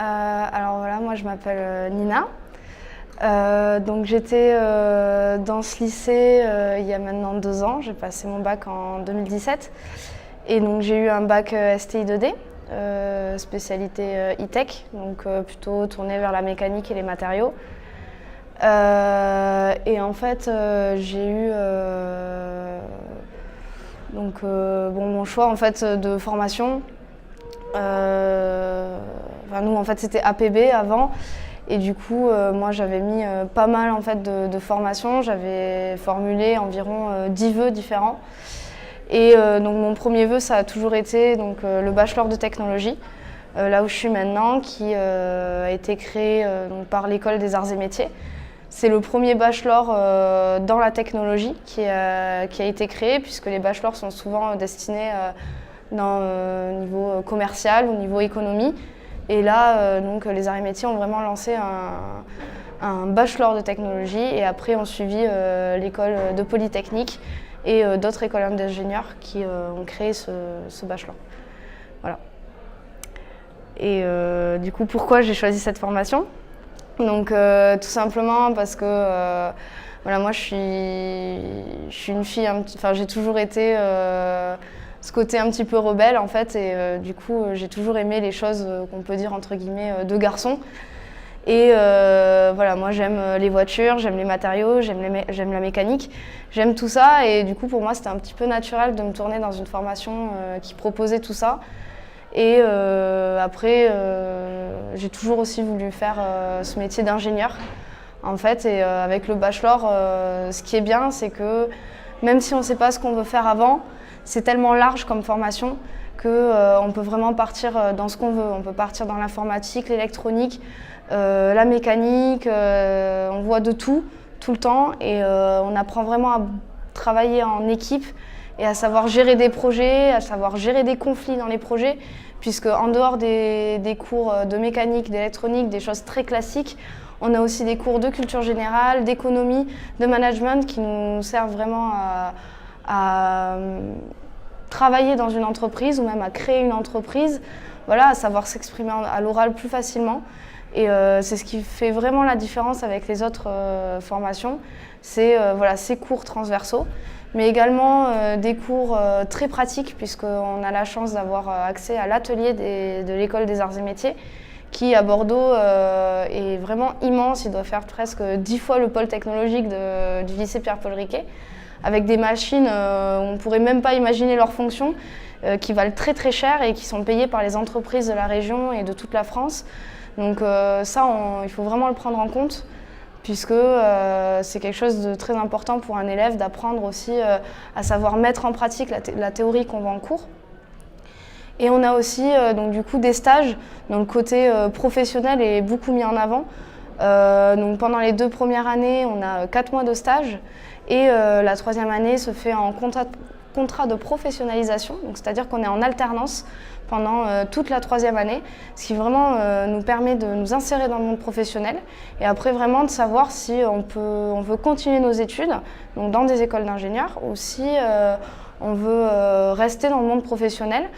Alors voilà, moi je m'appelle Nina. Donc j'étais dans ce lycée il y a maintenant 2 ans. J'ai passé mon bac en 2017. Et donc j'ai eu un bac STI 2D, spécialité e-tech, donc plutôt tourné vers la mécanique et les matériaux. Et en fait j'ai eu mon choix en fait, de formation. Nous en fait c'était APB avant. Et du coup, moi j'avais mis pas mal en fait, de formations. J'avais formulé environ 10 vœux différents. Et donc mon premier vœu, ça a toujours été le bachelor de technologie, là où je suis maintenant, qui a été créé par l'école des arts et métiers. C'est le premier bachelor dans la technologie qui a été créé, puisque les bachelors sont souvent destinés au niveau commercial ou niveau économie. Et là, les arts et métiers ont vraiment lancé un bachelor de technologie, et après ont suivi l'école de Polytechnique et d'autres écoles d'ingénieurs qui ont créé ce bachelor. Voilà. Et du coup, pourquoi j'ai choisi cette formation ? Donc tout simplement parce que moi je suis une fille, j'ai toujours été ce côté un petit peu rebelle en fait, et du coup j'ai toujours aimé les choses qu'on peut dire entre guillemets de garçon. Et moi j'aime les voitures, j'aime les matériaux, j'aime la mécanique, j'aime tout ça, et du coup pour moi c'était un petit peu naturel de me tourner dans une formation qui proposait tout ça. Et après j'ai toujours aussi voulu faire ce métier d'ingénieur en fait, et avec le bachelor ce qui est bien, c'est que même si on ne sait pas ce qu'on veut faire avant, c'est tellement large comme formation qu'on peut vraiment partir dans ce qu'on veut. On peut partir dans l'informatique, l'électronique, la mécanique, on voit de tout le temps, et on apprend vraiment à travailler en équipe et à savoir gérer des projets, à savoir gérer des conflits dans les projets, puisque en dehors des cours de mécanique, d'électronique, des choses très classiques, on a aussi des cours de culture générale, d'économie, de management qui nous servent vraiment à travailler dans une entreprise ou même à créer une entreprise, à savoir s'exprimer à l'oral plus facilement. Et c'est ce qui fait vraiment la différence avec les autres formations, c'est ces cours transversaux, mais également des cours très pratiques, puisqu'on a la chance d'avoir accès à l'atelier de l'école des arts et métiers, qui à Bordeaux est vraiment immense. Il doit faire presque 10 fois le pôle technologique du lycée Pierre-Paul Riquet, avec des machines où on ne pourrait même pas imaginer leurs fonctions, qui valent très très cher et qui sont payées par les entreprises de la région et de toute la France. Donc il faut vraiment le prendre en compte, puisque c'est quelque chose de très important pour un élève, d'apprendre aussi à savoir mettre en pratique la théorie qu'on voit en cours. Et on a aussi des stages, dont le côté professionnel est beaucoup mis en avant. Pendant les 2 premières années, on a 4 mois de stage, et la 3e année se fait en contrat de professionnalisation, c'est-à-dire qu'on est en alternance pendant toute la 3e année, ce qui vraiment nous permet de nous insérer dans le monde professionnel, et après vraiment de savoir si on veut continuer nos études dans des écoles d'ingénieurs, ou si on veut rester dans le monde professionnel,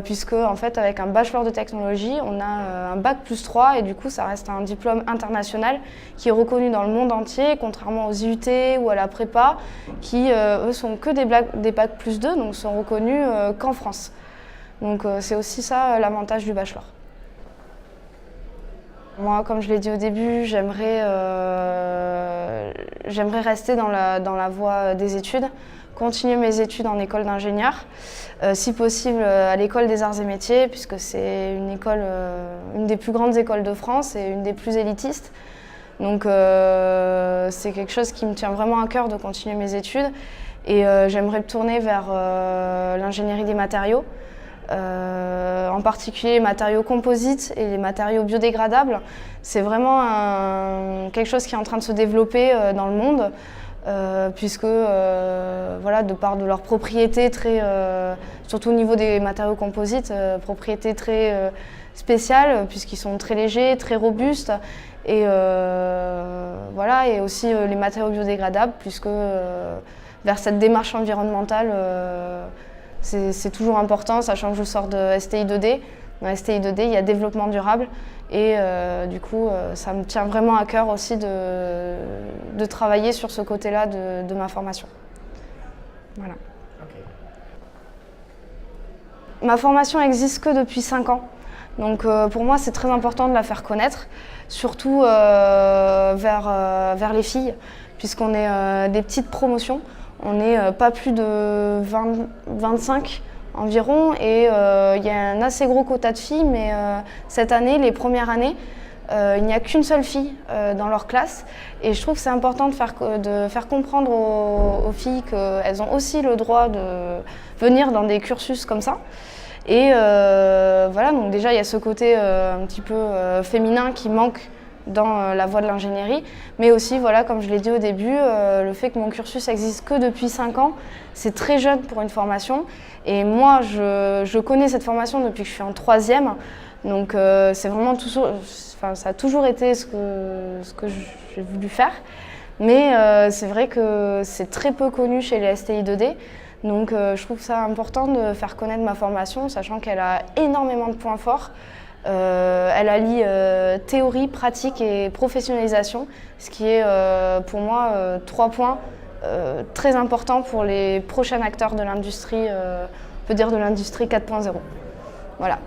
puisque en fait avec un bachelor de technologie, on a un bac plus 3, et du coup ça reste un diplôme international qui est reconnu dans le monde entier, contrairement aux IUT ou à la prépa, qui eux sont que des bac plus 2, donc sont reconnus qu'en France. Donc c'est aussi ça l'avantage du bachelor. Moi, comme je l'ai dit au début, j'aimerais rester dans la voie des études, continuer mes études en école d'ingénieur, si possible à l'école des arts et métiers, puisque c'est une des plus grandes écoles de France et une des plus élitistes. Donc c'est quelque chose qui me tient vraiment à cœur de continuer mes études, et j'aimerais me tourner vers l'ingénierie des matériaux, en particulier les matériaux composites et les matériaux biodégradables. C'est vraiment quelque chose qui est en train de se développer dans le monde, puisque de par de leurs propriétés surtout au niveau des matériaux composites, propriétés très spéciales, puisqu'ils sont très légers, très robustes, et et aussi les matériaux biodégradables, puisque vers cette démarche environnementale, c'est toujours important, sachant que je sors de STI 2D, Dans STI 2D, il y a développement durable. Et du coup, ça me tient vraiment à cœur aussi de travailler sur ce côté-là de ma formation. Voilà. Okay. Ma formation existe que depuis 5 ans. Donc pour moi, c'est très important de la faire connaître, surtout vers les filles, puisqu'on est des petites promotions. On n'est pas plus de 25 environ et il y a un assez gros quota de filles, mais cette année, les premières années, il n'y a qu'une seule fille dans leur classe et je trouve que c'est important de faire comprendre aux filles qu'elles ont aussi le droit de venir dans des cursus comme ça. Et voilà, donc déjà il y a ce côté un petit peu féminin qui manque dans la voie de l'ingénierie, mais aussi, voilà, comme je l'ai dit au début, le fait que mon cursus existe que depuis 5 ans, c'est très jeune pour une formation. Et moi, je connais cette formation depuis que je suis en 3e, donc c'est vraiment toujours, enfin, ça a toujours été ce que j'ai voulu faire. Mais c'est vrai que c'est très peu connu chez les STI 2D. Donc je trouve ça important de faire connaître ma formation, sachant qu'elle a énormément de points forts. Elle allie théorie, pratique et professionnalisation, ce qui est pour moi 3 points très importants pour les prochains acteurs de l'industrie, on peut dire de l'industrie 4.0. Voilà.